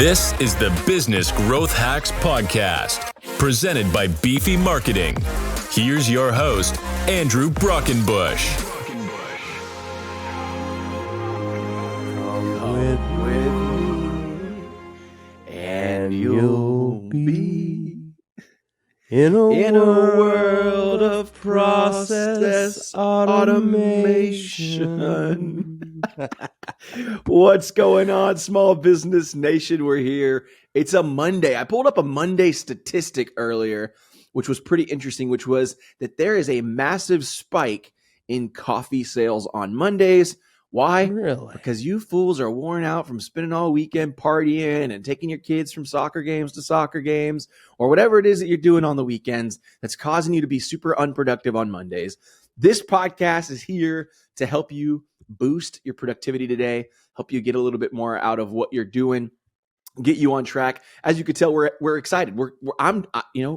This is the Business Growth Hacks Podcast, presented by Beefy Marketing. Here's your host, Andrew Brockenbush. Come with me, and you'll be in a world of process automation. What's going on, small business nation? We're here. It's a Monday. I pulled up a Monday statistic earlier, which was pretty interesting, which was that there is a massive spike in coffee sales on Mondays. Why? Really? Because you fools are worn out from spending all weekend partying and taking your kids from soccer games to soccer games, or whatever it is that you're doing on the weekends that's causing you to be super unproductive on Mondays. This podcast is here to help you boost your productivity today, help you get a little bit more out of what you're doing, get you on track. As you could tell, we're excited. I'm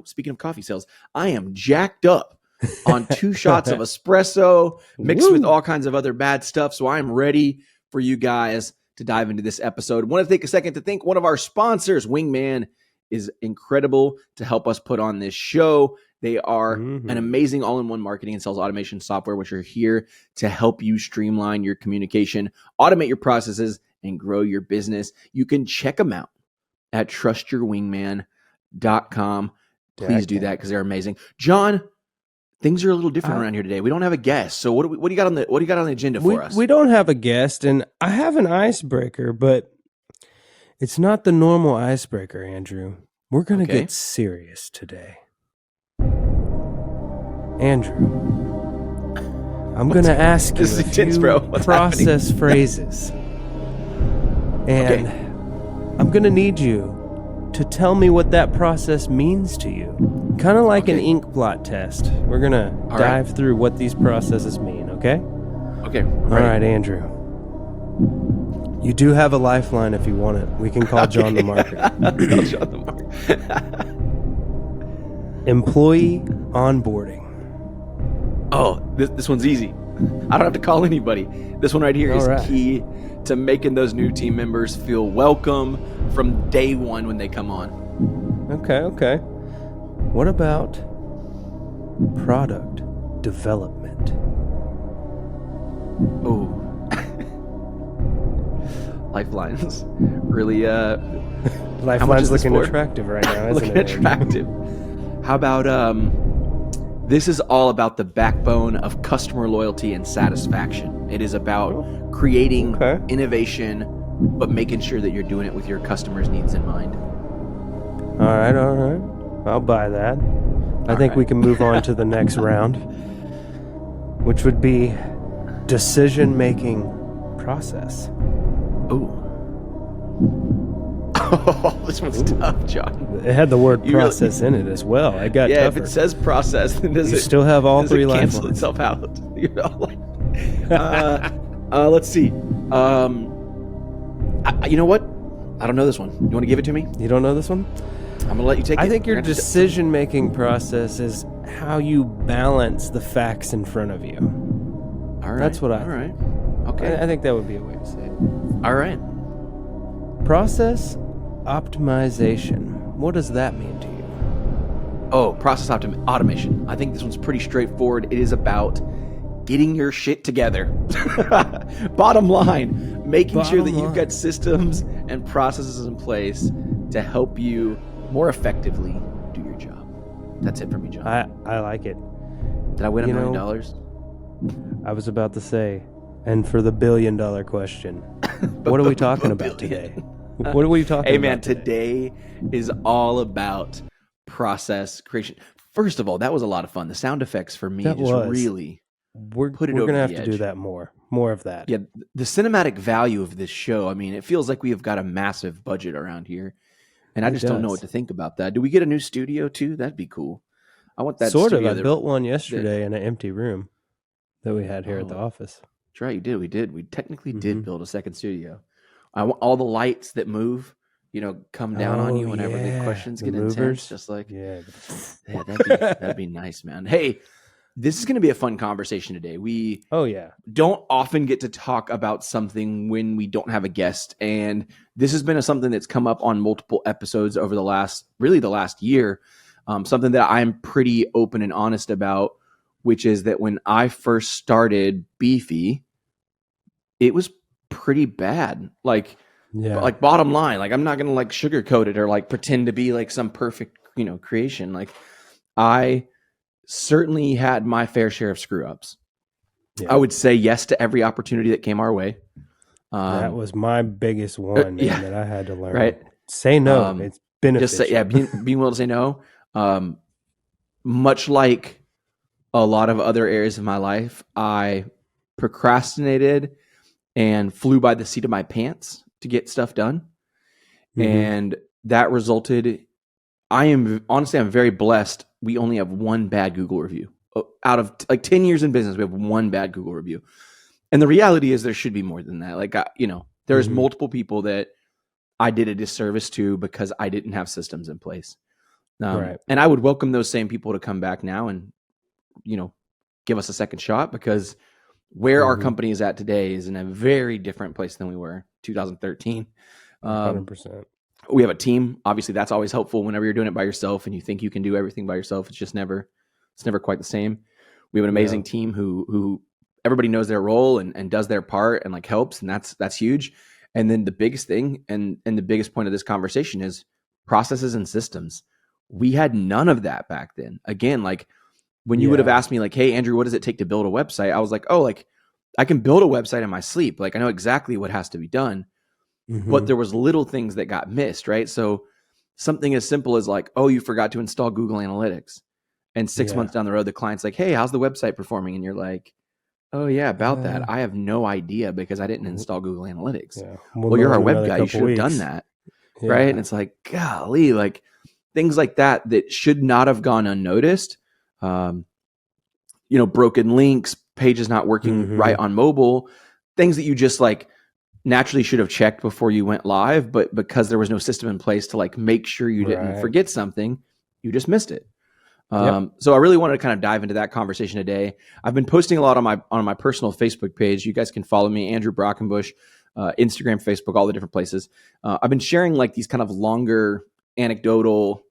speaking of coffee sales, I am jacked up on 2 shots of espresso mixed with all kinds of other bad stuff. So I'm ready for you guys to dive into this episode. I want to take a second to thank one of our sponsors. Wingman is incredible to help us put on this show. They are an amazing all-in-one marketing and sales automation software, which are here to help you streamline your communication, automate your processes, and grow your business. You can check them out at trustyourwingman.com. Please do that because they're amazing. John, things are a little different around here today. We don't have a guest. So what do you got on the agenda for us? We don't have a guest, and I have an icebreaker, but it's not the normal icebreaker, Andrew. We're going to get serious today. Andrew, I'm going to ask you a few process phrases. And I'm going to need you to tell me what that process means to you. Kind of like an ink blot test. We're going to dive through what these processes mean, okay? Okay. All right, Andrew. You do have a lifeline if you want it. We can call John the Marketer. John the Marketer. Employee onboarding. Oh, this one's easy. I don't have to call anybody. This one right here is key to making those new team members feel welcome from day one when they come on. Okay. What about product development? Oh. Lifelines. Really, Lifeline's looking attractive right now, isn't looking it? Attractive. How about, this is all about the backbone of customer loyalty and satisfaction. It is about creating innovation, but making sure that you're doing it with your customers' needs in mind. All right. I'll buy that. I think we can move on to the next round, which would be decision-making process. Ooh. Oh, this one's tough, John. It had the word process in it as well. I got tougher. If it says process, then does it still have all 3 lifelines? Cancel itself out. Let's see. You know what? I don't know this one. You want to give it to me? You don't know this one? I'm going to let you take it. I think your decision-making process is how you balance the facts in front of you. All right. That's what I think. All right. Okay. I think that would be a way to say it. All right. Process optimization. What does that mean to you? Oh, process automation. I think this one's pretty straightforward. It is about getting your shit together. Bottom line, making sure that you've got systems and processes in place to help you more effectively do your job. That's it for me, John. I like it. Did I win $1 million? I was about to say, and for the $1 billion question, what are we talking about today? What are we talking about? Hey, man, today is all about process creation. First of all, that was a lot of fun. The sound effects for me really put it over the edge. We're going to have to do that more of that. Yeah, the cinematic value of this show, I mean, it feels like we have got a massive budget around here, and I just don't know what to think about that. Do we get a new studio, too? That'd be cool. I want that sort studio. I built one yesterday in an empty room that we had here at the office. That's right, you did. We did. We technically did build a second studio. I want all the lights that move, come down on you whenever the questions get intense. Just like, that'd be nice, man. Hey, This is going to be a fun conversation today. We don't often get to talk about something when we don't have a guest. And this has been something that's come up on multiple episodes over the last year. Something that I'm pretty open and honest about, which is that when I first started Beefy, it was pretty bad. Like bottom line, like I'm not going to like sugarcoat it or like pretend to be like some perfect, creation. Like I certainly had my fair share of screw ups. Yeah. I would say yes to every opportunity that came our way. That was my biggest one that I had to learn. Right. Say no. It's beneficial. Just say, being willing to say no. Much like a lot of other areas of my life, I procrastinated and flew by the seat of my pants to get stuff done. Mm-hmm. And that resulted, I'm very blessed. We only have one bad Google review. Out of like 10 years in business, we have one bad Google review. And the reality is there should be more than that. Like, there's multiple people that I did a disservice to because I didn't have systems in place. Right. And I would welcome those same people to come back now and, give us a second shot, because where our company is at today is in a very different place than we were 2013. 100%. We have a team. Obviously, that's always helpful whenever you're doing it by yourself and you think you can do everything by yourself. It's never quite the same. We have an amazing team who everybody knows their role and does their part and like helps. And that's huge. And then the biggest thing and the biggest point of this conversation is processes and systems. We had none of that back then. Again, like when you would have asked me like, hey, Andrew, what does it take to build a website? I was like, oh, like I can build a website in my sleep. Like I know exactly what has to be done. But there was little things that got missed, right? So something as simple as like, oh, you forgot to install Google Analytics. And 6 months down the road, the client's like, hey, how's the website performing? And you're like, oh yeah, about that. I have no idea because I didn't install Google Analytics. Yeah. Well, you're our web guy. You should have done that. Yeah. Right. And it's like, golly, like things like that should not have gone unnoticed. Broken links, pages not working right on mobile, things that you just like naturally should have checked before you went live, but because there was no system in place to like make sure you didn't forget something, you just missed it. So I really wanted to kind of dive into that conversation today. I've been posting a lot on my personal Facebook page. You guys can follow me, Andrew Brockenbush, Instagram, Facebook, all the different places. I've been sharing like these kind of longer anecdotal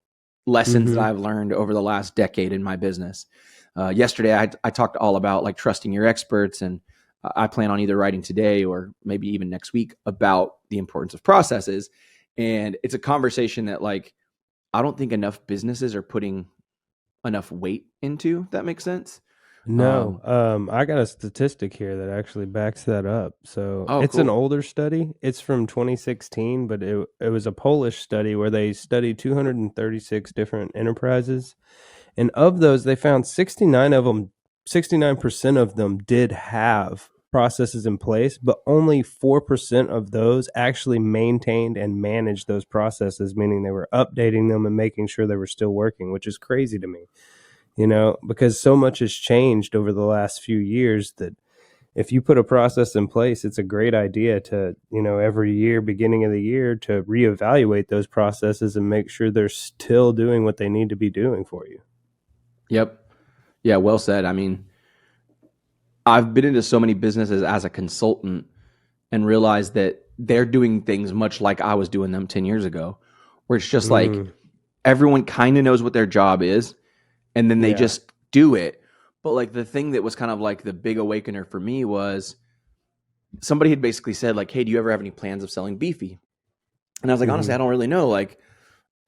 lessons that I've learned over the last decade in my business. Yesterday, I talked all about like trusting your experts, and I plan on either writing today or maybe even next week about the importance of processes. And it's a conversation that like, I don't think enough businesses are putting enough weight into, if that makes sense. No. I got a statistic here that actually backs that up. So it's an older study. It's from 2016, but it was a Polish study where they studied 236 different enterprises. And of those, they found 69% of them did have processes in place, but only 4% of those actually maintained and managed those processes, meaning they were updating them and making sure they were still working, which is crazy to me, because so much has changed over the last few years that if you put a process in place, it's a great idea to, every year, beginning of the year, to reevaluate those processes and make sure they're still doing what they need to be doing for you. Yep. Yeah, well said. I mean, I've been into so many businesses as a consultant and realized that they're doing things much like I was doing them 10 years ago, where it's just like everyone kind of knows what their job is and then they just do it. But like the thing that was kind of like the big awakener for me was somebody had basically said like, hey, do you ever have any plans of selling Beefy? And I was like, honestly, I don't really know. Like,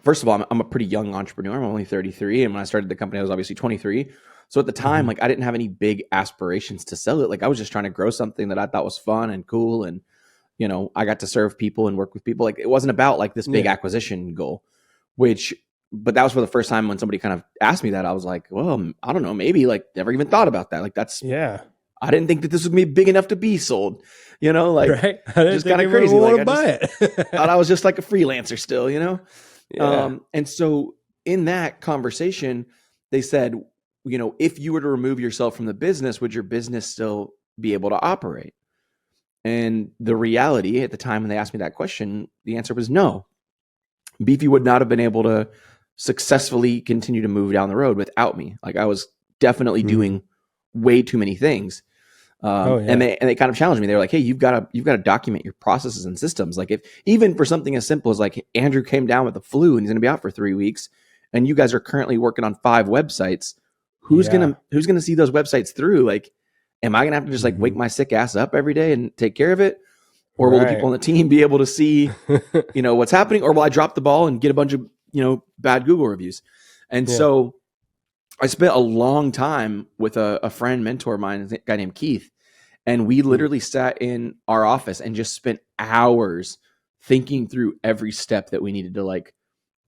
first of all, I'm a pretty young entrepreneur. I'm only 33. And when I started the company, I was obviously 23. So at the time, like I didn't have any big aspirations to sell it. Like I was just trying to grow something that I thought was fun and cool. And, I got to serve people and work with people. Like it wasn't about like this big acquisition goal, but that was for the first time when somebody kind of asked me that. I was like, well, I don't know, maybe like never even thought about that. Like that's, I didn't think that this was gonna be big enough to be sold, like right? Just kind of crazy. Like thought I was just like a freelancer still, and so in that conversation, they said, if you were to remove yourself from the business, would your business still be able to operate? And the reality at the time when they asked me that question, the answer was no. Beefy would not have been able to successfully continue to move down the road without me. Like I was definitely doing way too many things. And they kind of challenged me. They were like, hey, you've got to document your processes and systems. Like, if even for something as simple as like Andrew came down with the flu and he's going to be out for 3 weeks, and you guys are currently working on 5 websites, who's gonna see those websites through? Like, am I gonna have to just like wake my sick ass up every day and take care of it? Or will the people on the team be able to see, what's happening? Or will I drop the ball and get a bunch of, bad Google reviews? And so I spent a long time with a friend, mentor of mine, a guy named Keith. And we literally sat in our office and just spent hours thinking through every step that we needed to like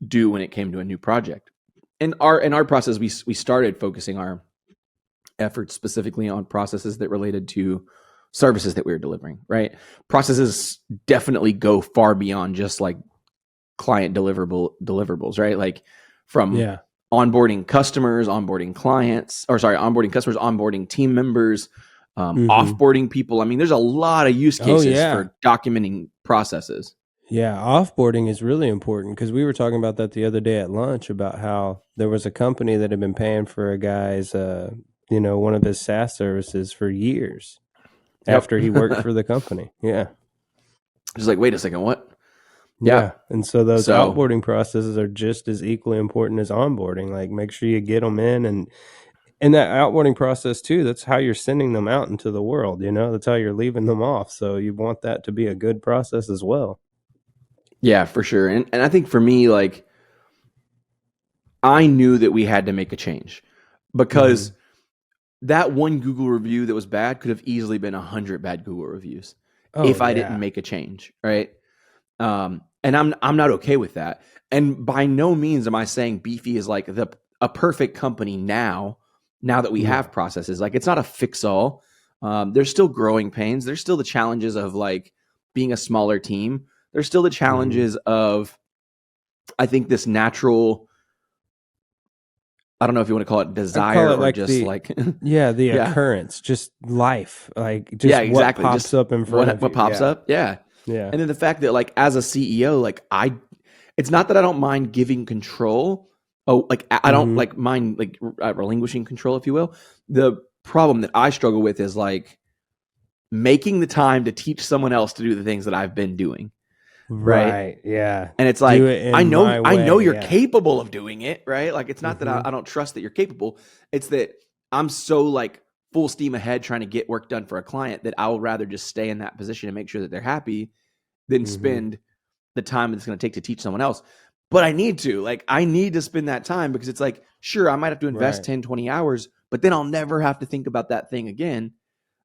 do when it came to a new project. In our process, we started focusing our efforts specifically on processes that related to services that we were delivering, right? Processes definitely go far beyond just like client deliverables, right? Like from onboarding customers, onboarding customers, onboarding team members, offboarding people. I mean, there's a lot of use cases for documenting processes. Yeah, offboarding is really important because we were talking about that the other day at lunch about how there was a company that had been paying for a guy's, one of his SaaS services for years after he worked for the company. Yeah. Just like, wait a second, what? Yeah. And so those offboarding processes are just as equally important as onboarding. Like, make sure you get them in, and that outboarding process too, that's how you're sending them out into the world, that's how you're leaving them off. So you want that to be a good process as well. Yeah, for sure. And I think for me, like, I knew that we had to make a change because that one Google review that was bad could have easily been 100 bad Google reviews if I didn't make a change, right? And I'm not okay with that. And by no means am I saying Beefy is like a perfect company now that we have processes. Like, it's not a fix-all. There's still growing pains. There's still the challenges of like being a smaller team. There's still the challenges of, I think, this natural, I don't know if you want to call it desire or like just the occurrence, just life, like just what pops up in front of you. What pops up. Yeah. And then the fact that like as a CEO, like it's not that I don't mind giving control. I don't like mind like relinquishing control, if you will. The problem that I struggle with is like making the time to teach someone else to do the things that I've been doing. Right. Yeah. And it's like, I know you're capable of doing it, right? Like, it's not that I don't trust that you're capable. It's that I'm so like full steam ahead trying to get work done for a client that I would rather just stay in that position and make sure that they're happy than spend the time it's going to take to teach someone else. But I need to spend that time because it's like, sure, I might have to invest 10, 20 hours, but then I'll never have to think about that thing again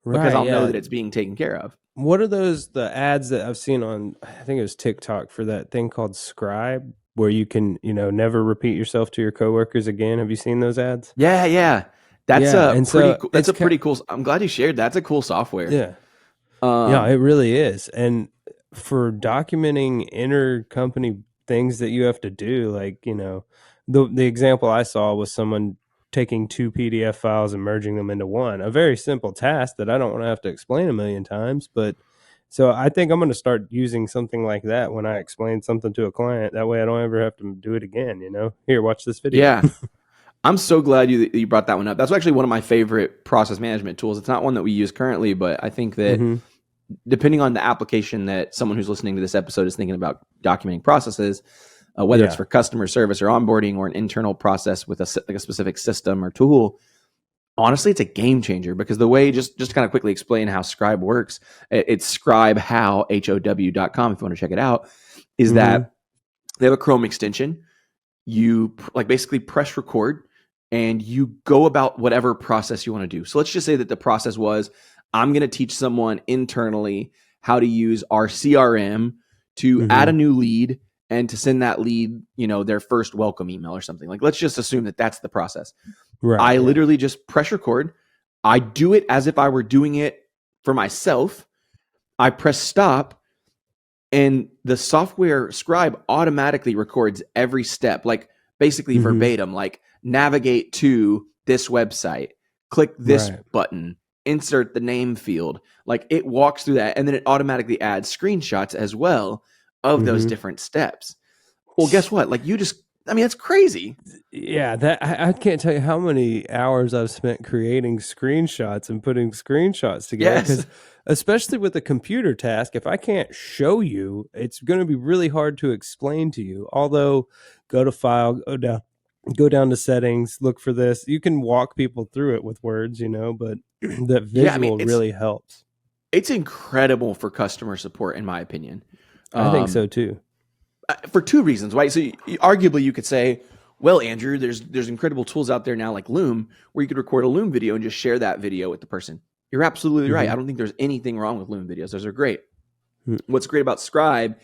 because I'll know that it's being taken care of. What are the ads that I've seen on, I think it was TikTok, for that thing called Scribe, where you can, never repeat yourself to your coworkers again? Have you seen those ads? Yeah. That's pretty cool. I'm glad you shared. That's a cool software. Yeah. Yeah, it really is. And for documenting intercompany things that you have to do, like, the example I saw was someone taking 2 PDF files and merging them into one, a very simple task that I don't want to have to explain a million times. But so I think I'm going to start using something like that when I explain something to a client. That way I don't ever have to do it again. Here, watch this video. Yeah. I'm so glad you brought that one up. That's actually one of my favorite process management tools. It's not one that we use currently, but I think that depending on the application that someone who's listening to this episode is thinking about documenting processes, whether it's for customer service or onboarding or an internal process with a specific system or tool, honestly, it's a game changer because the way, just to kind of quickly explain how Scribe works, it's scribehow.com if you want to check it out, is that they have a Chrome extension. You basically press record and you go about whatever process you want to do. So let's just say that the process was, I'm going to teach someone internally how to use our CRM to add a new lead and to send that lead, their first welcome email or something. Like, let's just assume that that's the process. Right. I literally just press record. I do it as if I were doing it for myself. I press stop, and the software Scribe automatically records every step, like basically verbatim, like navigate to this website, click this button, insert the name field. Like, it walks through that, and then it automatically adds screenshots as well of those different steps. Well, guess what? Like, you just I mean, it's crazy. Yeah, that I can't tell you how many hours I've spent creating screenshots and putting screenshots together. Because especially with a computer task, if I can't show you, it's going to be really hard to explain to you. Although, go to File, go down to Settings, look for this. You can walk people through it with words, but that visual really helps. It's incredible for customer support, in my opinion. I think so too. For two reasons, right? So arguably you could say, well, Andrew, there's incredible tools out there now like Loom where you could record a Loom video and just share that video with the person. You're absolutely right. I don't think there's anything wrong with Loom videos. Those are great. What's great about Scribe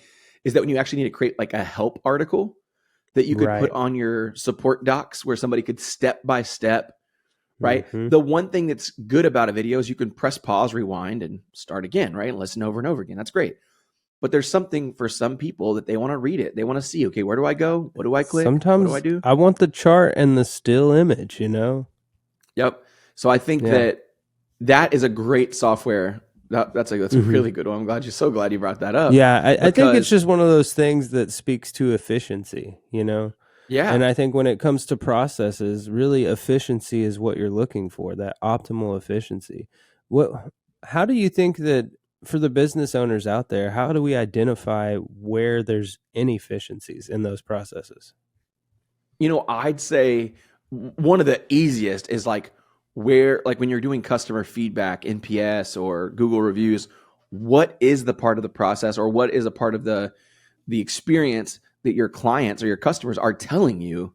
is that when you actually need to create like a help article that you could put on your support docs where somebody could step by step, right? The one thing that's good about a video is you can press pause, rewind, and start again, right? And listen over and over again. That's great. But there's something for some people that they want to read it. They want to see, okay, where do I go? What do I click? Sometimes what do I do? I want the chart and the still image, Yep. So I think that is a great software. That's a really good one. I'm so glad you brought that up. Yeah, I think it's just one of those things that speaks to efficiency, Yeah. And I think when it comes to processes, really efficiency is what you're looking for, that optimal efficiency. How do you think that for the business owners out there, how do we identify where there's inefficiencies in those processes? I'd say one of the easiest is like when you're doing customer feedback, NPS or Google reviews, what is the part of the process or what is a part of the experience that your clients or your customers are telling you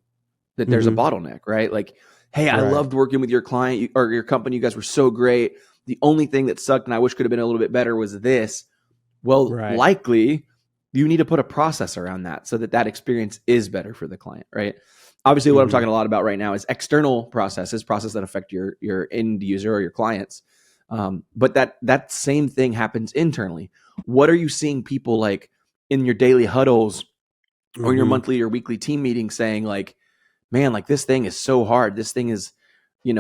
that there's a bottleneck, right? Like, hey, I loved working with your client or your company. You guys were so great. The only thing that sucked and I wish could have been a little bit better was this. Well, likely you need to put a process around that so that experience is better for the client, right? Obviously, what I'm talking a lot about right now is external processes that affect your end user or your clients. But that same thing happens internally. What are you seeing people like in your daily huddles or your monthly or weekly team meetings saying like, man, like this thing is so hard. This thing is,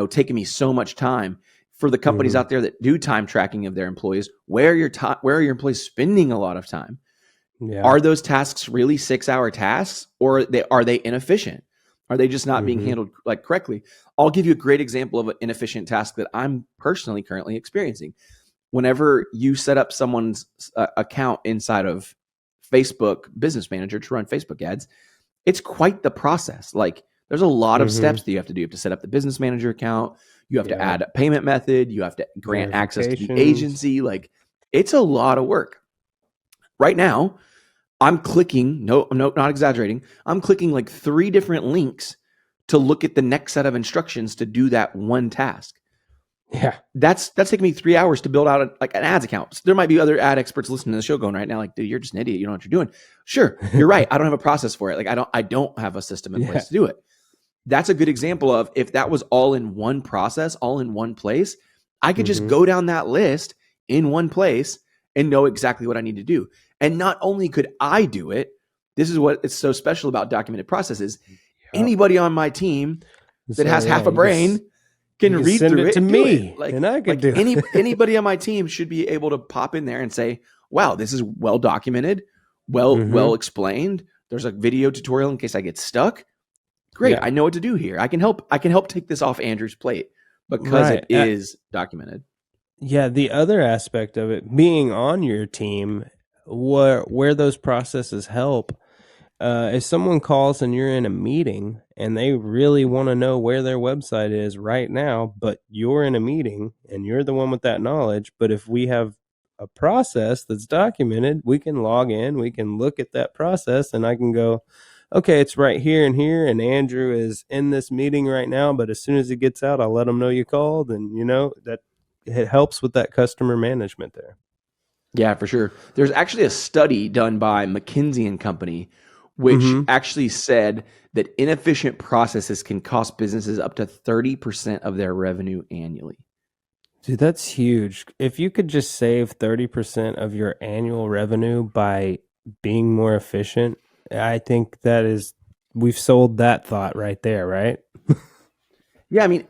taking me so much time. For the companies out there that do time tracking of their employees, where are your employees spending a lot of time? Yeah. Are those tasks really 6-hour tasks or are they inefficient? Are they just not being handled like correctly? I'll give you a great example of an inefficient task that I'm personally currently experiencing. Whenever you set up someone's account inside of Facebook Business Manager to run Facebook ads, it's quite the process. Like there's a lot of steps that you have to do. You have to set up the Business Manager account. You have to add a payment method. You have to grant access to the agency. Like it's a lot of work. Right now, I'm clicking, I'm not exaggerating. I'm clicking like 3 different links to look at the next set of instructions to do that one task. Yeah. That's taking me 3 hours to build out an ads account. So there might be other ad experts listening to the show going right now, like, dude, you're just an idiot. You don't know what you're doing. Sure. You're right. I don't have a process for it. Like I don't have a system in place to do it. That's a good example of if that was all in one process, all in one place, I could just go down that list in one place and know exactly what I need to do. And not only could I do it, this is what is so special about documented processes. Anybody on my team that has half a brain can read through it to me. And I can do it. Anybody on my team should be able to pop in there and say, wow, this is well documented, well explained. There's a video tutorial in case I get stuck. Great. Yeah. I know what to do here. I can help take this off Andrew's plate because it is documented. Yeah. The other aspect of it being on your team where those processes help, if someone calls and you're in a meeting and they really want to know where their website is right now, but you're in a meeting and you're the one with that knowledge. But if we have a process that's documented, we can log in, we can look at that process and I can go, okay, it's right here, and Andrew is in this meeting right now, but as soon as he gets out, I'll let him know you called, and that it helps with that customer management there. Yeah, for sure. There's actually a study done by McKinsey & Company, which actually said that inefficient processes can cost businesses up to 30% of their revenue annually. Dude, that's huge. If you could just save 30% of your annual revenue by being more efficient, I think we've sold that thought right there, right? Yeah, I mean,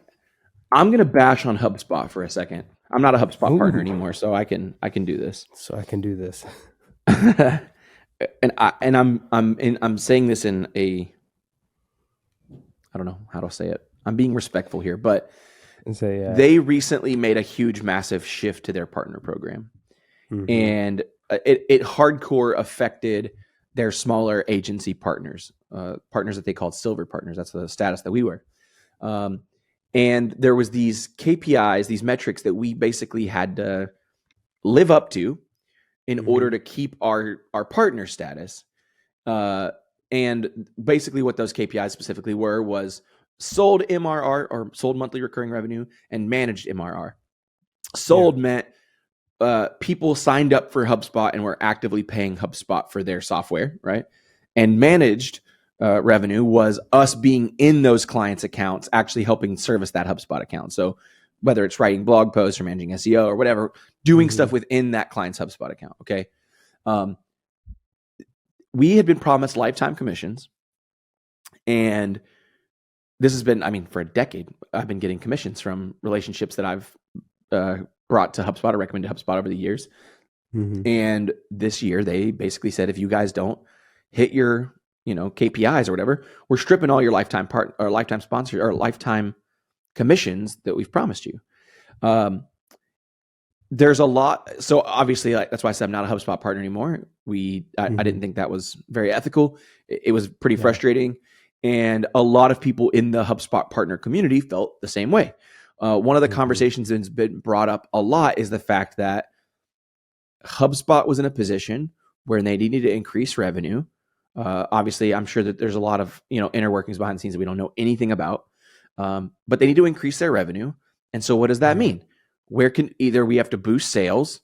I'm going to bash on HubSpot for a second. I'm not a HubSpot partner anymore, so I can do this. And I'm saying this in a I don't know how to say it. I'm being respectful here, but they recently made a huge, massive shift to their partner program. And it hardcore affected their smaller agency partners, partners that they called silver partners. That's the status that we were. And there was these KPIs, these metrics that we basically had to live up to in order to keep our partner status. And basically what those KPIs specifically was sold MRR, or sold monthly recurring revenue, and managed MRR. Sold meant people signed up for HubSpot and were actively paying HubSpot for their software, right? And managed revenue was us being in those clients' accounts, actually helping service that HubSpot account. So whether it's writing blog posts or managing SEO or whatever, doing stuff within that client's HubSpot account. Okay. We had been promised lifetime commissions, and this has been, for a decade, I've been getting commissions from relationships that I've brought to HubSpot or recommended HubSpot over the years. And this year they basically said, if you guys don't hit your, KPIs or whatever, we're stripping all your lifetime sponsor or lifetime commissions that we've promised you. There's a lot. So obviously, that's why I said I'm not a HubSpot partner anymore. I didn't think that was very ethical. It was pretty frustrating. And a lot of people in the HubSpot partner community felt the same way. One of the conversations that's been brought up a lot is the fact that HubSpot was in a position where they needed to increase revenue. Obviously, I'm sure that there's a lot of inner workings behind the scenes that we don't know anything about. But they need to increase their revenue. And so what does that mean? Either we have to boost sales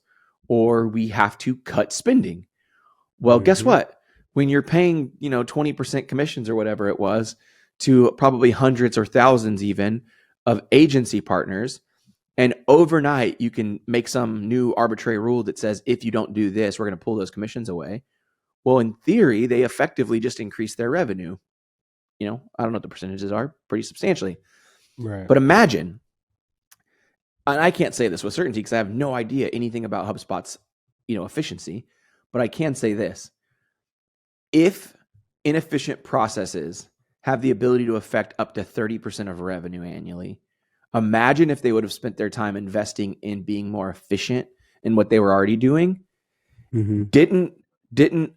or we have to cut spending. Well, guess what? When you're paying, 20% commissions or whatever it was to probably hundreds or thousands even of agency partners, and overnight you can make some new arbitrary rule that says, if you don't do this, we're going to pull those commissions away. Well, in theory, they effectively just increase their revenue. I don't know what the percentages are, pretty substantially. Right. But imagine, and I can't say this with certainty because I have no idea anything about HubSpot's, efficiency, but I can say this. If inefficient processes have the ability to affect up to 30% of revenue annually, imagine if they would have spent their time investing in being more efficient in what they were already doing, didn't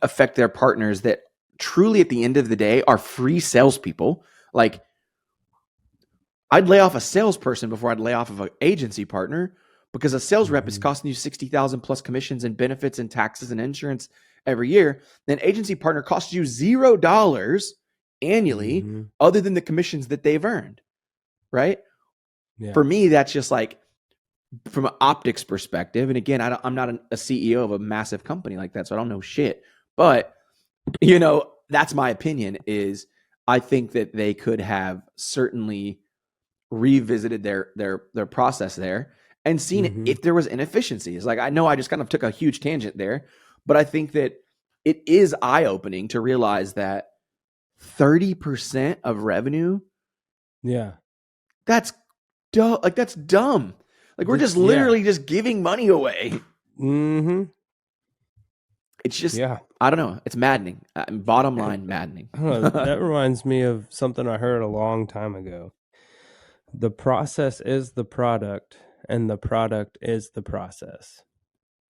affect their partners that truly at the end of the day are free salespeople. Like, I'd lay off a salesperson before I'd lay off of an agency partner, because a sales rep is costing you 60,000 plus commissions and benefits and taxes and insurance every year. Then agency partner costs you $0 annually, other than the commissions that they've earned. Right. Yeah. For me, that's just like, from an optics perspective. And again, I'm not a CEO of a massive company like that, so I don't know shit. But, that's my opinion, is I think that they could have certainly revisited their process there and seen if there was inefficiencies. Like, I know I just kind of took a huge tangent there, but I think that it is eye-opening to realize that 30% of revenue, that's dumb. Like, that's dumb. Like, we're just literally just giving money away. It's just, I don't know. It's maddening. Bottom line, maddening. I don't know. That reminds me of something I heard a long time ago. The process is the product, and the product is the process.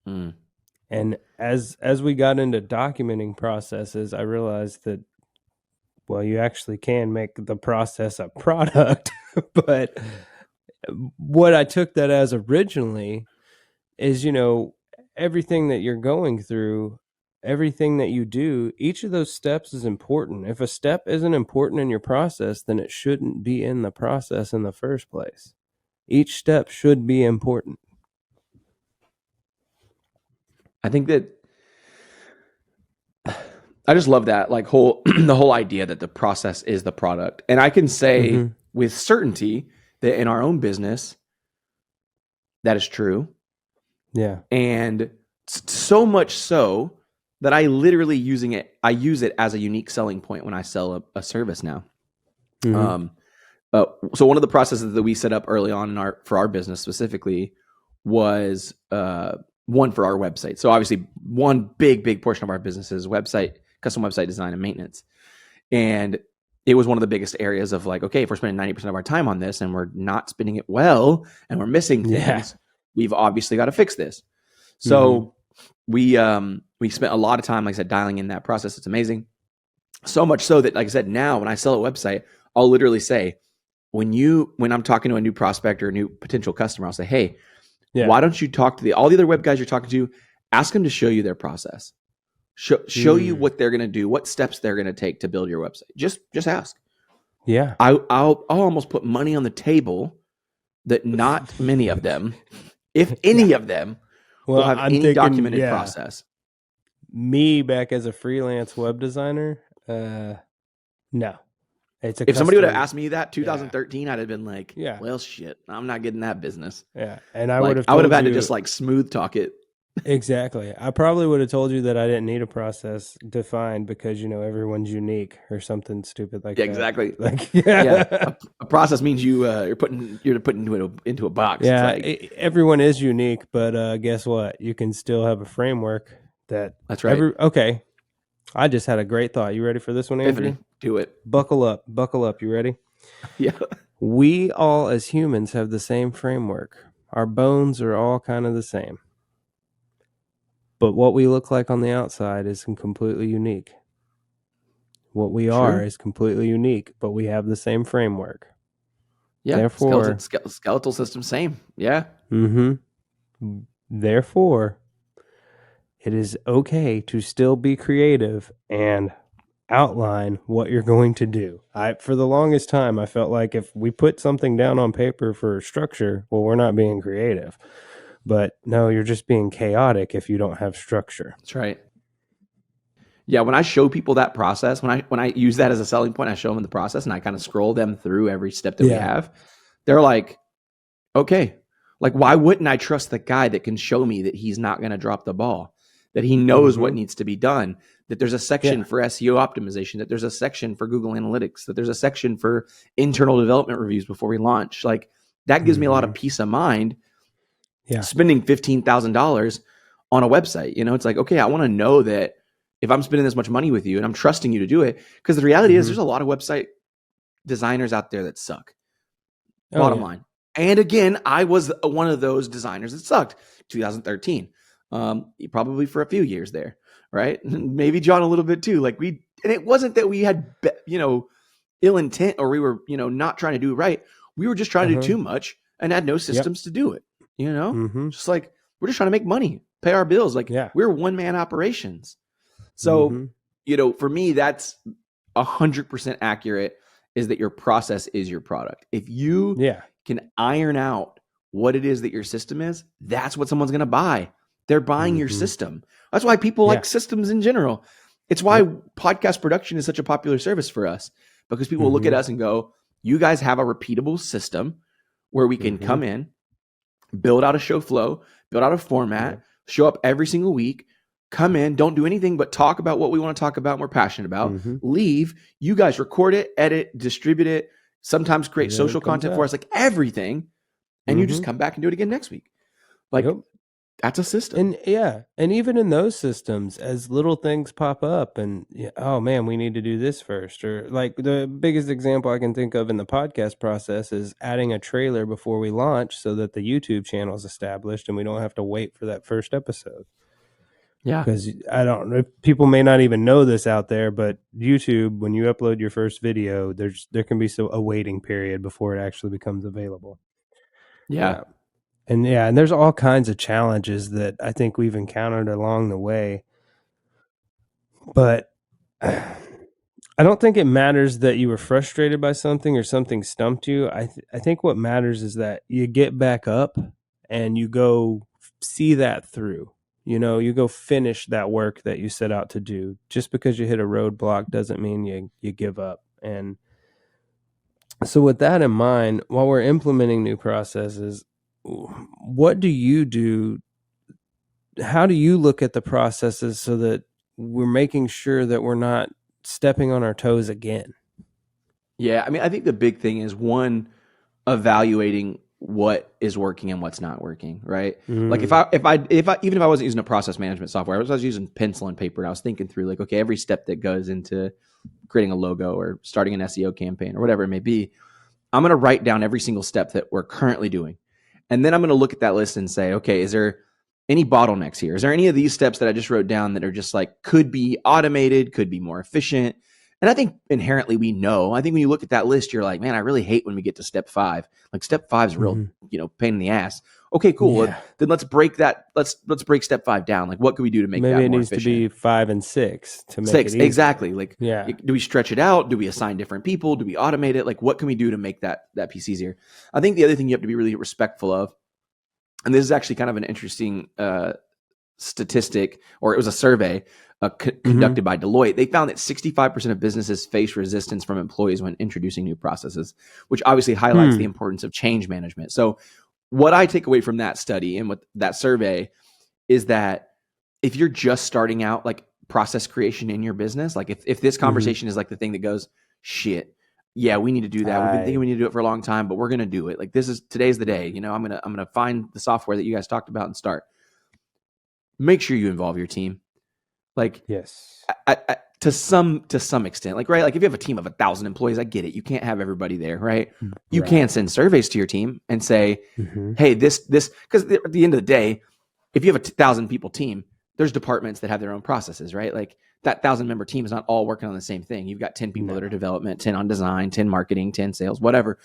And as we got into documenting processes, I realized that, well, you actually can make the process a product. But what I took that as originally is, everything that you're going through, everything that you do, each of those steps is important. If a step isn't important in your process, then it shouldn't be in the process in the first place. Each step should be important. I think that I just love that, like, the whole idea that the process is the product. And I can say with certainty that in our own business, that is true. Yeah. And so much so that I literally use it as a unique selling point when I sell a service now. So one of the processes that we set up early on for our business specifically was one for our website. So obviously one big portion of our business is custom website design and maintenance. And it was one of the biggest areas of like, okay, if we're spending 90% of our time on this and we're not spending it well and we're missing things, we've obviously got to fix this. So we spent a lot of time, like I said, dialing in that process. It's amazing. So much so that, like I said, now when I sell a website, I'll literally say, when I'm talking to a new prospect or a new potential customer, I'll say, hey, why don't you talk to all the other web guys you're talking to, ask them to show you their process. Show you what they're going to do, what steps they're going to take to build your website. Just ask. Yeah. I'll almost put money on the table that not many of them, if any of them, will have any documented process. Me back as a freelance web designer, no. If somebody would have asked me that 2013, I'd have been like, well, shit, I'm not getting that business. Yeah. And I would have had to just like smooth talk it. Exactly. I probably would have told you that I didn't need a process defined because, everyone's unique or something stupid like that. Exactly. Like, A process means you're putting into a box. Yeah. It's like, everyone is unique, but guess what? You can still have a framework that's right. Okay. I just had a great thought. You ready for this one, Andrew? Tiffany, do it. Buckle up. You ready? Yeah. We all as humans have the same framework. Our bones are all kind of the same. But what we look like on the outside is completely unique. What we are is completely unique, but we have the same framework. Yeah. Therefore, skeletal system, same. Yeah. Therefore, it is okay to still be creative and outline what you're going to do. For the longest time, I felt like if we put something down on paper for structure, well, we're not being creative. But no, you're just being chaotic if you don't have structure. That's right. Yeah, when I show people that process, when I use that as a selling point, I show them the process and I kind of scroll them through every step that we have. They're like, okay, like why wouldn't I trust the guy that can show me that he's not going to drop the ball, that he knows what needs to be done, that there's a section for SEO optimization, that there's a section for Google Analytics, that there's a section for internal development reviews before we launch. Like that gives me a lot of peace of mind. Yeah, spending $15,000 on a website, it's like, okay, I want to know that if I'm spending this much money with you and I'm trusting you to do it, because the reality is there's a lot of website designers out there that suck. Bottom line. And again, I was one of those designers that sucked. 2013, probably for a few years there, right? Maybe John a little bit too. Like and it wasn't that we had, ill intent or we were, not trying to do it right. We were just trying to do too much and had no systems to do it. Just like we're just trying to make money, pay our bills. Like we're one-man operations. So, for me, that's 100% accurate, is that your process is your product. If you can iron out what it is that your system is, that's what someone's going to buy. They're buying your system. That's why people like systems in general. It's why podcast production is such a popular service for us, because people look at us and go, you guys have a repeatable system where we can come in, build out a show flow, build out a format, show up every single week, come in, don't do anything but talk about what we want to talk about and we're passionate about, leave, you guys record it, edit, distribute it, sometimes create social content for us, like everything, and you just come back and do it again next week. Like that's a system. And even in those systems, as little things pop up and, oh man, we need to do this first. Or like the biggest example I can think of in the podcast process is adding a trailer before we launch so that the YouTube channel is established and we don't have to wait for that first episode. Yeah. Because people may not even know this out there, but YouTube, when you upload your first video, there can be a waiting period before it actually becomes available. Yeah. And there's all kinds of challenges that I think we've encountered along the way. But I don't think it matters that you were frustrated by something or something stumped you. I think what matters is that you get back up and you go see that through. You go finish that work that you set out to do. Just because you hit a roadblock doesn't mean you give up. And so with that in mind, while we're implementing new processes, what do you do? How do you look at the processes so that we're making sure that we're not stepping on our toes again? Yeah, I mean, I think the big thing is, one, evaluating what is working and what's not working, right? Like if I even if I wasn't using a process management software, I was using pencil and paper, and I was thinking through like, okay, every step that goes into creating a logo or starting an SEO campaign or whatever it may be, I'm going to write down every single step that we're currently doing. And then I'm going to look at that list and say, okay, is there any bottlenecks here? Is there any of these steps that I just wrote down that are just like, could be automated, could be more efficient? And I think inherently we know. I think when you look at that list, you're like, man, I really hate when we get to step 5. Like step 5 is a real, pain in the ass. Okay, cool. Yeah. Then let's break that. Let's break step 5 down. Like, what can we do to make that more efficient? Maybe it needs to be 5 and 6 to make 6, it easier. exactly. Like, yeah. Do we stretch it out? Do we assign different people? Do we automate it? Like, what can we do to make that piece easier? I think the other thing you have to be really respectful of, and this is actually kind of an interesting statistic, or it was a survey conducted by Deloitte. They found that 65% of businesses face resistance from employees when introducing new processes, which obviously highlights the importance of change management. So what I take away from that study and what that survey is that if you're just starting out like process creation in your business, like if this conversation is like the thing that goes, shit, yeah, we need to do that. We've been thinking we need to do it for a long time, but we're going to do it. Like today's the day, I'm going to find the software that you guys talked about and start. Make sure you involve your team. Like, yes, to some extent, like, right. Like if you have a team of 1,000 employees, I get it. You can't have everybody there, right? You can send surveys to your team and say, hey, this, because at the end of the day, if you have 1,000 people team, there's departments that have their own processes, right? Like that 1,000 member team is not all working on the same thing. You've got 10 people that are development, 10 on design, 10 marketing, 10 sales, whatever.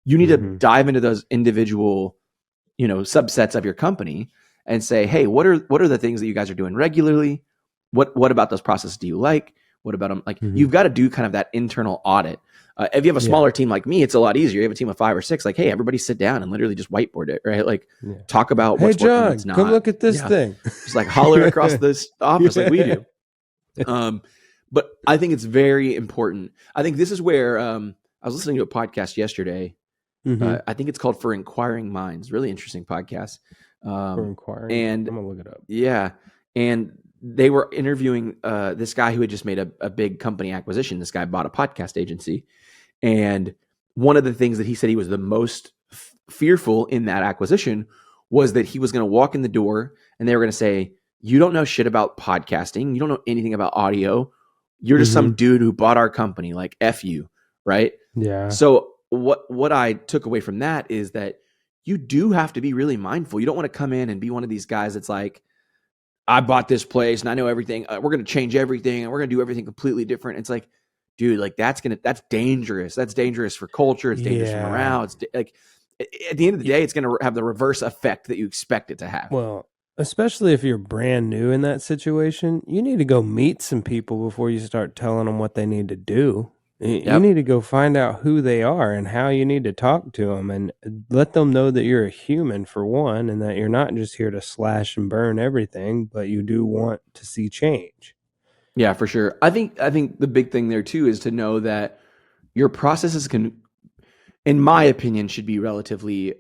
You need to dive into those individual, subsets of your company and say, hey, what are the things that you guys are doing regularly? What about those processes do you like? What about them? Like you've got to do kind of that internal audit. If you have a smaller team like me, it's a lot easier. You have a team of 5 or 6, like, hey, everybody sit down and literally just whiteboard it, right? Like talk about what's working, what's not. Come look at this thing. Just like holler across this office like we do. But I think it's very important. I think this is where I was listening to a podcast yesterday. I think it's called For Inquiring Minds. Really interesting podcast. For Inquiring. And I'm going to look it up. Yeah. And they were interviewing this guy who had just made a big company acquisition. This guy bought a podcast agency. And one of the things that he said he was the most fearful in that acquisition was that he was going to walk in the door and they were going to say, you don't know shit about podcasting. You don't know anything about audio. You're just some dude who bought our company, like F you, right? Yeah. So what I took away from that is that you do have to be really mindful. You don't want to come in and be one of these guys that's like, I bought this place and I know everything. We're going to change everything and we're going to do everything completely different. It's like, dude, like that's dangerous. That's dangerous for culture. It's dangerous for morale. It's like at the end of the day, it's going to have the reverse effect that you expect it to have. Well, especially if you're brand new in that situation, you need to go meet some people before you start telling them what they need to do. You need to go find out who they are and how you need to talk to them and let them know that you're a human for one, and that you're not just here to slash and burn everything, but you do want to see change. Yeah, for sure. I think the big thing there too is to know that your processes can, in my opinion, should be relatively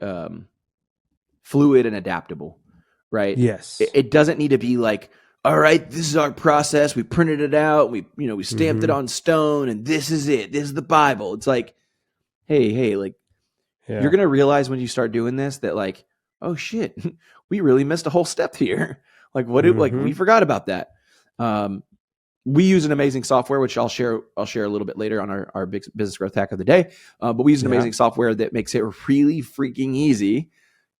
fluid and adaptable, right? Yes. It doesn't need to be like, all right, this is our process. We printed it out. We stamped it on stone, and this is it. This is the Bible. It's like, hey, like you're gonna realize when you start doing this that like, oh shit, we really missed a whole step here. Like like we forgot about that. We use an amazing software, which I'll share a little bit later on our big business growth hack of the day. But we use an amazing software that makes it really freaking easy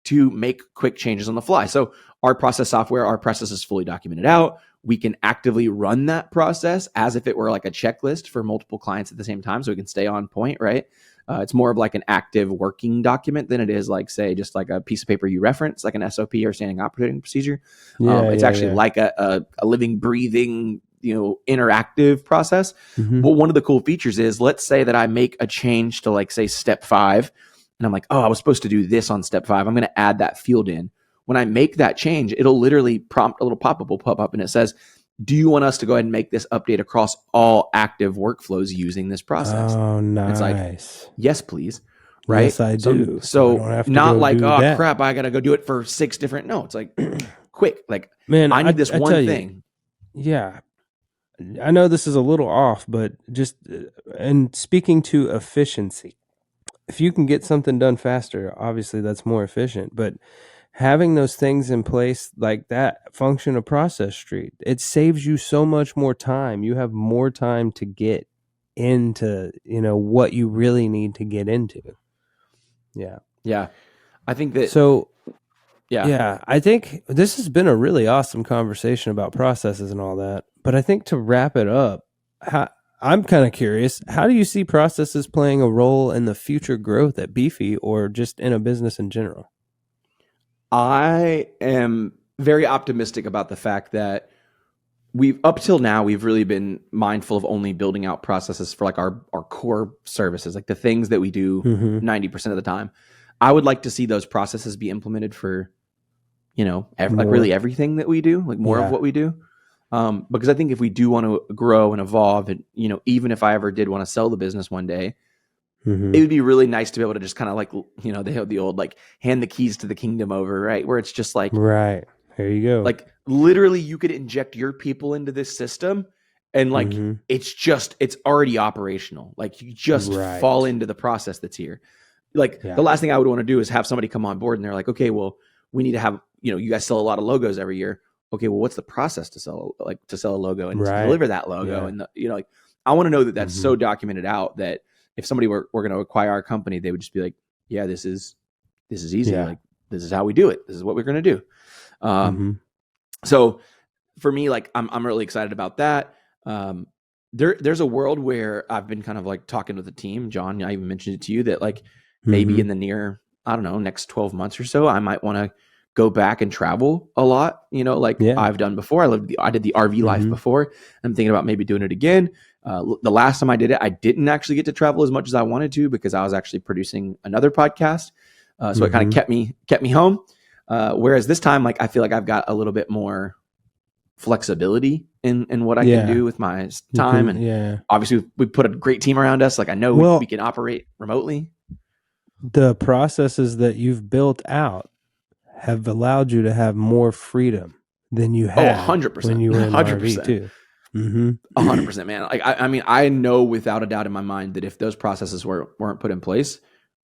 to make quick changes on the fly. So our process software, our process is fully documented out. We can actively run that process as if it were like a checklist for multiple clients at the same time, so we can stay on point, right? It's more of like an active working document than it is like, say, just like a piece of paper you reference, like an SOP or standing operating procedure. It's actually like a living, breathing, interactive process. But one of the cool features is, let's say that I make a change to like, say, step 5, and I'm like, oh, I was supposed to do this on step 5. I'm going to add that field in. When I make that change, it'll literally prompt, a little pop-up will pop up and it says, do you want us to go ahead and make this update across all active workflows using this process? Oh, nice. It's like, yes, please. Right? Yes, I do. So not like, oh, crap, I got to go do it for 6 different. No, it's like, quick. Like, man, I need this one thing. Yeah. I know this is a little off, but just in speaking to efficiency, if you can get something done faster, obviously that's more efficient. But having those things in place like that function of process street, it saves you so much more time. You have more time to get into, what you really need to get into. Yeah. Yeah. I think that. So, yeah, I think this has been a really awesome conversation about processes and all that. But I think to wrap it up, I'm kind of curious, how do you see processes playing a role in the future growth at Beefy or just in a business in general? I am very optimistic about the fact that up till now, we've really been mindful of only building out processes for like our core services, like the things that we do 90% of the time. I would like to see those processes be implemented for, like really everything that we do, like more of what we do. Because I think if we do want to grow and evolve, and even if I ever did want to sell the business one day, it would be really nice to be able to just kind of like, they have the old like hand the keys to the kingdom over, right? Where it's just like, right, here you go. Like literally you could inject your people into this system and like, it's already operational. Like you just fall into the process that's here. Like the last thing I would want to do is have somebody come on board and they're like, okay, well, we need to have, you guys sell a lot of logos every year. Okay, well, what's the process to sell a logo and to deliver that logo? And like, I want to know that that's so documented out that if somebody were going to acquire our company, they would just be like, yeah, this is easy. Yeah. Like this is how we do it. This is what we're going to do. So for me, like, I'm really excited about that. There's a world where I've been kind of like talking with the team, John, I even mentioned it to you that like maybe in the near, I don't know, next 12 months or so, I might want to go back and travel a lot, I've done before. I did the RV life before. I'm thinking about maybe doing it again. The last time I did it, I didn't actually get to travel as much as I wanted to because I was actually producing another podcast. So it kind of kept me home. Whereas this time, like, I feel like I've got a little bit more flexibility in what I can do with my time. And obviously we put a great team around us. Like I know we can operate remotely. The processes that you've built out have allowed you to have more freedom than you had 100%. When you were in 100%. RV too. 100%, man. Like I mean, I know without a doubt in my mind that if those processes weren't put in place,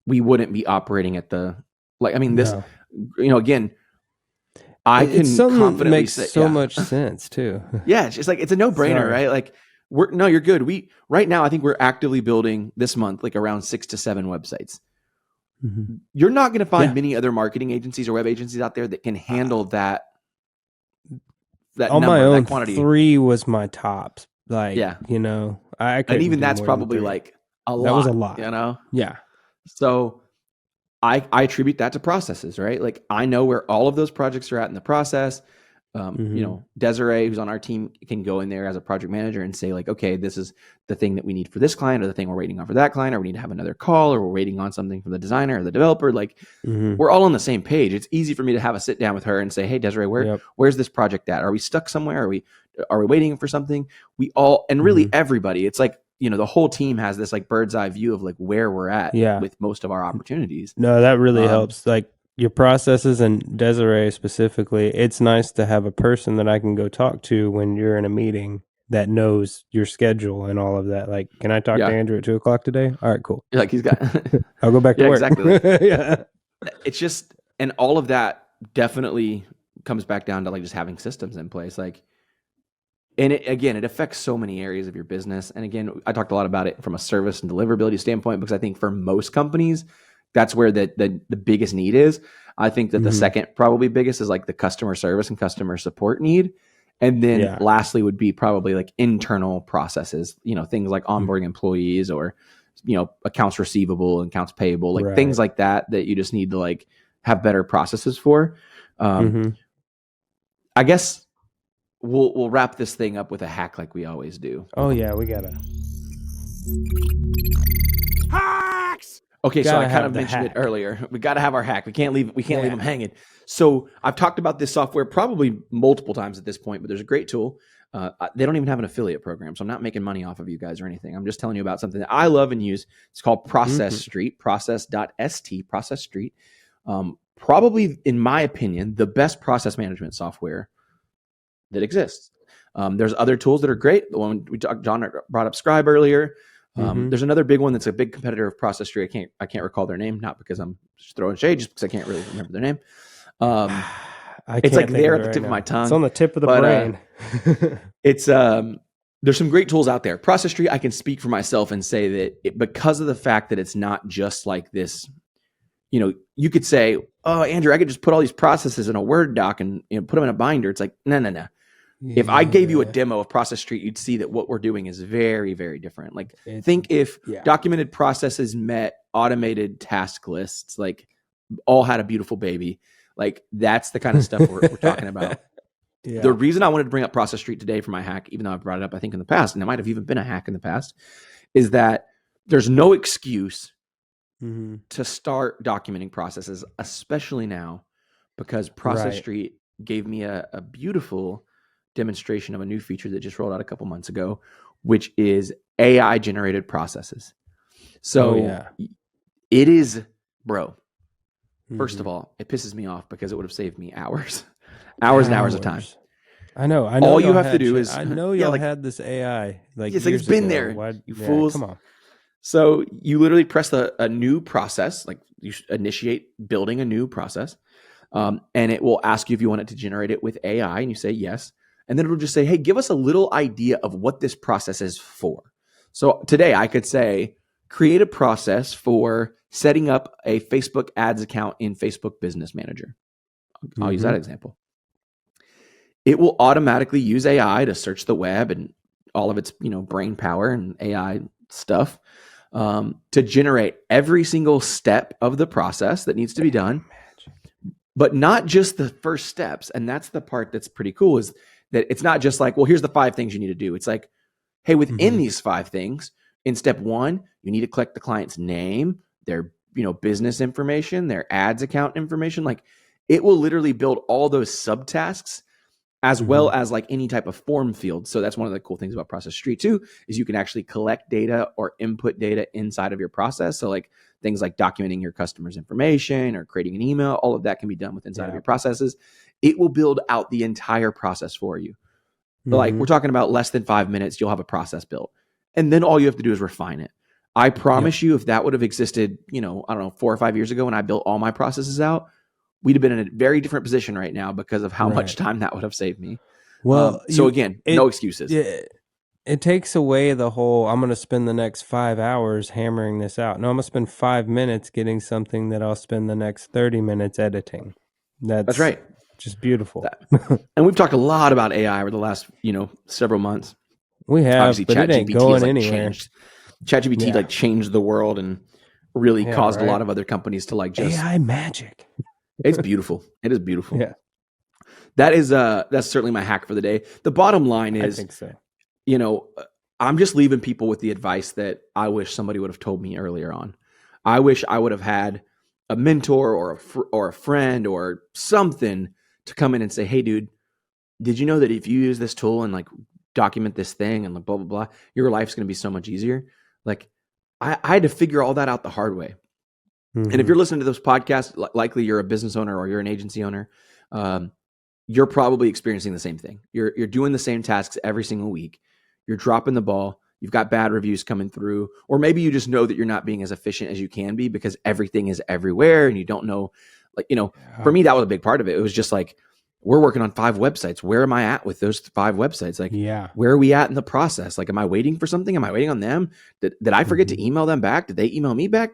we wouldn't be operating at the again, I can confidently makes say so much sense too. Yeah, it's just like it's a no-brainer, right? Like you're good. Right now I think we're actively building this month like around 6 to 7 websites. You're not going to find many other marketing agencies or web agencies out there that can handle that on number, my own, that quantity. 3 was my tops. Like, I and even that's probably like a lot. That was a lot. Yeah. So I attribute that to processes, right? Like I know where all of those projects are at in the process. Desiree, who's on our team, can go in there as a project manager and say like, okay, this is the thing that we need for this client or the thing we're waiting on for that client, or we need to have another call, or we're waiting on something from the designer or the developer. Like we're all on the same page. It's easy for me to have a sit down with her and say, hey, Desiree, where's this project at? Are we stuck somewhere? Are we waiting for something? We all, and really everybody, it's like, the whole team has this like bird's eye view of like where we're at with most of our opportunities. No, that really helps. Like your processes and Desiree specifically, it's nice to have a person that I can go talk to when you're in a meeting that knows your schedule and all of that. Like, can I talk to Andrew at 2:00 today? All right, cool. Like he's got, I'll go back to work. Exactly. It's just, and all of that definitely comes back down to like just having systems in place. Like, and it affects so many areas of your business. And again, I talked a lot about it from a service and deliverability standpoint, because I think for most companies, that's where the biggest need is. I think that the second probably biggest is like the customer service and customer support need. And then lastly would be probably like internal processes, things like onboarding employees or, accounts receivable and accounts payable, like things like that you just need to like have better processes for. I guess we'll wrap this thing up with a hack like we always do. Oh yeah, we gotta. Hacks! Okay, so I kind of mentioned it earlier. We got to have our hack. We can't leave them hanging. So I've talked about this software probably multiple times at this point, but there's a great tool. They don't even have an affiliate program, so I'm not making money off of you guys or anything. I'm just telling you about something that I love and use. It's called Process Street, process.st, Process Street. Probably, in my opinion, the best process management software that exists. There's other tools that are great. The one John brought up, Scribe earlier. There's another big one that's a big competitor of Process Tree. I can't recall their name, not because I'm just throwing shade, just because I can't really remember their name. It's like they're at the tip of my tongue. It's on the tip of the brain. It's there's some great tools out there. Process Tree, I can speak for myself and say that because of the fact that it's not just like this, you could say, oh, Andrew, I could just put all these processes in a Word doc and put them in a binder. It's like, no. Yeah. If I gave you a demo of Process Tree, you'd see that what we're doing is very, very different. Like, think if documented processes met automated task lists, like all had a beautiful baby. Like, that's the kind of stuff we're talking about. Yeah. The reason I wanted to bring up Process Tree today for my hack, even though I've brought it up, I think, in the past, and it might have even been a hack in the past, is that there's no excuse to start documenting processes, especially now, because Process Tree gave me a beautiful demonstration of a new feature that just rolled out a couple months ago, which is AI generated processes. So it is, bro. First of all, it pisses me off because it would have saved me hours and hours of time. I know. All you have to do is, I know y'all had this AI it's been there. You fools. Come on. So you literally press a new process, like you initiate building a new process, and it will ask you if you want it to generate it with AI, and you say yes. And then it'll just say, hey, give us a little idea of what this process is for. So today I could say, create a process for setting up a Facebook ads account in Facebook Business Manager. I'll use that example. It will automatically use AI to search the web and all of its, brain power and AI stuff to generate every single step of the process that needs to be done, but not just the first steps. And that's the part that's pretty cool, is that it's not just like, well, here's the 5 things you need to do. It's like, hey, within these 5 things, in step 1, you need to collect the client's name, their, business information, their ads account information. Like, it will literally build all those subtasks as well as like any type of form field. So that's one of the cool things about Process Tree too, is you can actually collect data or input data inside of your process. So like things like documenting your customer's information or creating an email, all of that can be done with inside of your processes. It will build out the entire process for you. But like, we're talking about less than 5 minutes, you'll have a process built. And then all you have to do is refine it. I promise you, if that would have existed, 4 or 5 years ago when I built all my processes out, we'd have been in a very different position right now because of how much time that would have saved me. Well, so again, no excuses. It takes away the whole, I'm going to spend the next 5 hours hammering this out. No, I'm going to spend 5 minutes getting something that I'll spend the next 30 minutes editing. That's right. Just beautiful. And we've talked a lot about AI over the last, several months. We have, obviously, but it ain't going anywhere. ChatGPT changed the world and really caused a lot of other companies to just AI magic. It's beautiful. It is beautiful. Yeah. That's certainly my hack for the day. The bottom line is, I think so. I'm just leaving people with the advice that I wish somebody would have told me earlier on. I wish I would have had a mentor or a friend or something to come in and say, hey, dude, did you know that if you use this tool and document this thing and blah, blah, blah, your life's going to be so much easier? Like, I had to figure all that out the hard way. And if you're listening to this podcast, likely you're a business owner or you're an agency owner. You're probably experiencing the same thing. You're doing the same tasks every single week. You're dropping the ball. You've got bad reviews coming through, or maybe you just know that you're not being as efficient as you can be because everything is everywhere and you don't know. For me, that was a big part of it. It was just like, we're working on 5 websites. Where am I at with those 5 websites? Where are we at in the process? Am I waiting for something? Am I waiting on them? Did I forget to email them back? Did they email me back?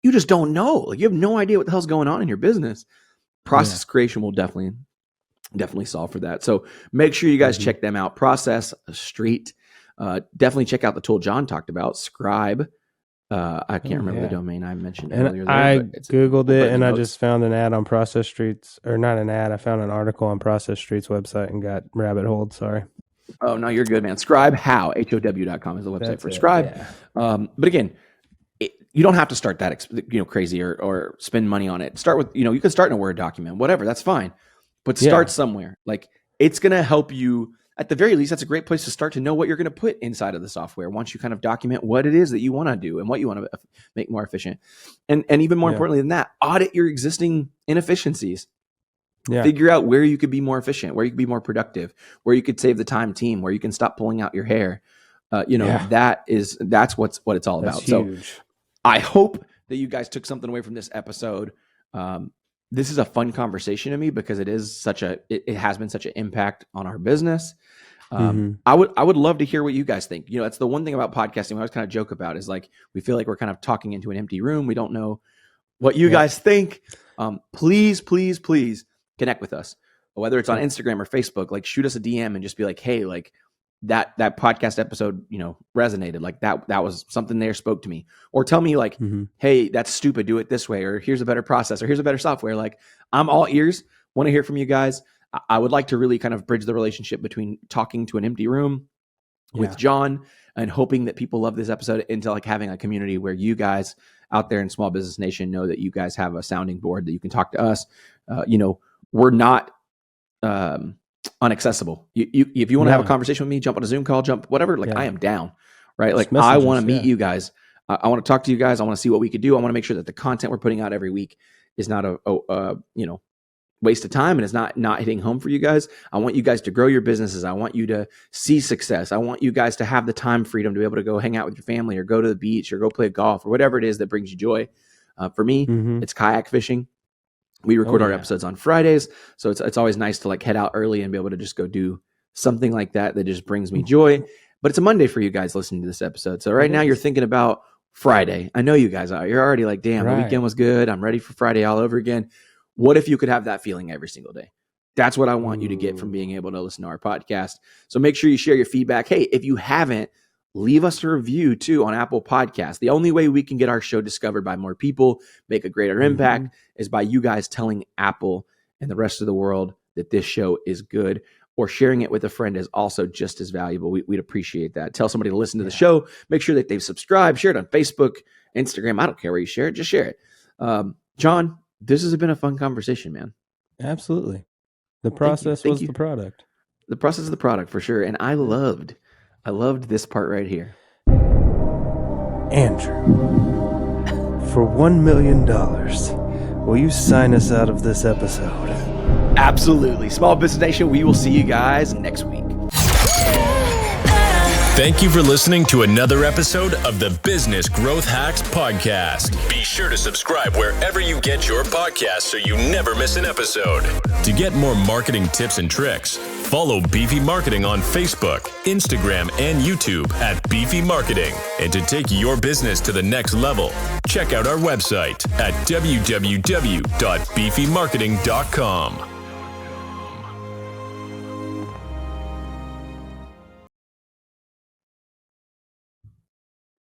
You just don't know. You have no idea what the hell's going on in your business. Process creation will definitely solve for that. So make sure you guys check them out. Process Street. Definitely check out the tool John talked about, Scribe. I can't remember the domain I mentioned earlier. I Googled it and I just found an ad on Process Street's, or not an ad. I found an article on Process Street's website and got rabbit holed. Sorry. Oh, no, you're good, man. Scribe, HOW.com is the website for Scribe. Yeah. But again, you don't have to start that, crazy or spend money on it. Start with, you can start in a Word document, whatever, that's fine. But start somewhere. It's going to help you. At the very least, that's a great place to start to know what you're going to put inside of the software once you kind of document what it is that you want to do and what you want to make more efficient. And even more importantly than that, audit your existing inefficiencies. Yeah. Figure out where you could be more efficient, where you could be more productive, where you could save the time team, where you can stop pulling out your hair. that's what it's all about. So I hope that you guys took something away from this episode. This is a fun conversation to me because it has been such an impact on our business. I would love to hear what you guys think. That's the one thing about podcasting we always kind of joke about is like, we feel like we're kind of talking into an empty room. We don't know what you guys think. Please connect with us, whether it's on Instagram or Facebook. Like, shoot us a DM and just be like, hey, like that podcast episode, resonated. Like that was something there spoke to me. Or tell me like, hey, that's stupid, do it this way, or here's a better process, or here's a better software. Like, I'm all ears. Want to hear from you guys. I would like to really kind of bridge the relationship between talking to an empty room with John and hoping that people love this episode into like having a community where you guys out there in Small Business Nation know that you guys have a sounding board that you can talk to us. We're not unaccessible. If you want to have a conversation with me, jump on a Zoom call, whatever. Like I am down, right? Like I want to meet you guys. I want to talk to you guys. I want to see what we could do. I want to make sure that the content we're putting out every week is not a waste of time and it's not hitting home for you guys. I want you guys to grow your businesses. I want you to see success. I want you guys to have the time freedom to be able to go hang out with your family or go to the beach or go play golf or whatever it is that brings you joy. For me, it's kayak fishing. We record our episodes on Fridays. So it's always nice to like head out early and be able to just go do something like that just brings me joy. But it's a Monday for you guys listening to this episode. So right now you're thinking about Friday. I know you guys are. You're already like, damn, the weekend was good. I'm ready for Friday all over again. What if you could have that feeling every single day? That's what I want you to get from being able to listen to our podcast. So make sure you share your feedback. Hey, if you haven't, leave us a review too on Apple Podcasts. The only way we can get our show discovered by more people, make a greater impact, is by you guys telling Apple and the rest of the world that this show is good, or sharing it with a friend is also just as valuable. We'd appreciate that. Tell somebody to listen to the show. Make sure that they've subscribed. Share it on Facebook, Instagram. I don't care where you share it. Just share it. John, this has been a fun conversation, man. Absolutely. The process was the product. The process is the product for sure. And I loved this part right here. Andrew, for $1 million, will you sign us out of this episode? Absolutely. Small Business Nation, we will see you guys next week. Thank you for listening to another episode of the Business Growth Hacks Podcast. Be sure to subscribe wherever you get your podcasts so you never miss an episode. To get more marketing tips and tricks, follow Beefy Marketing on Facebook, Instagram, and YouTube at Beefy Marketing. And to take your business to the next level, check out our website at www.beefymarketing.com.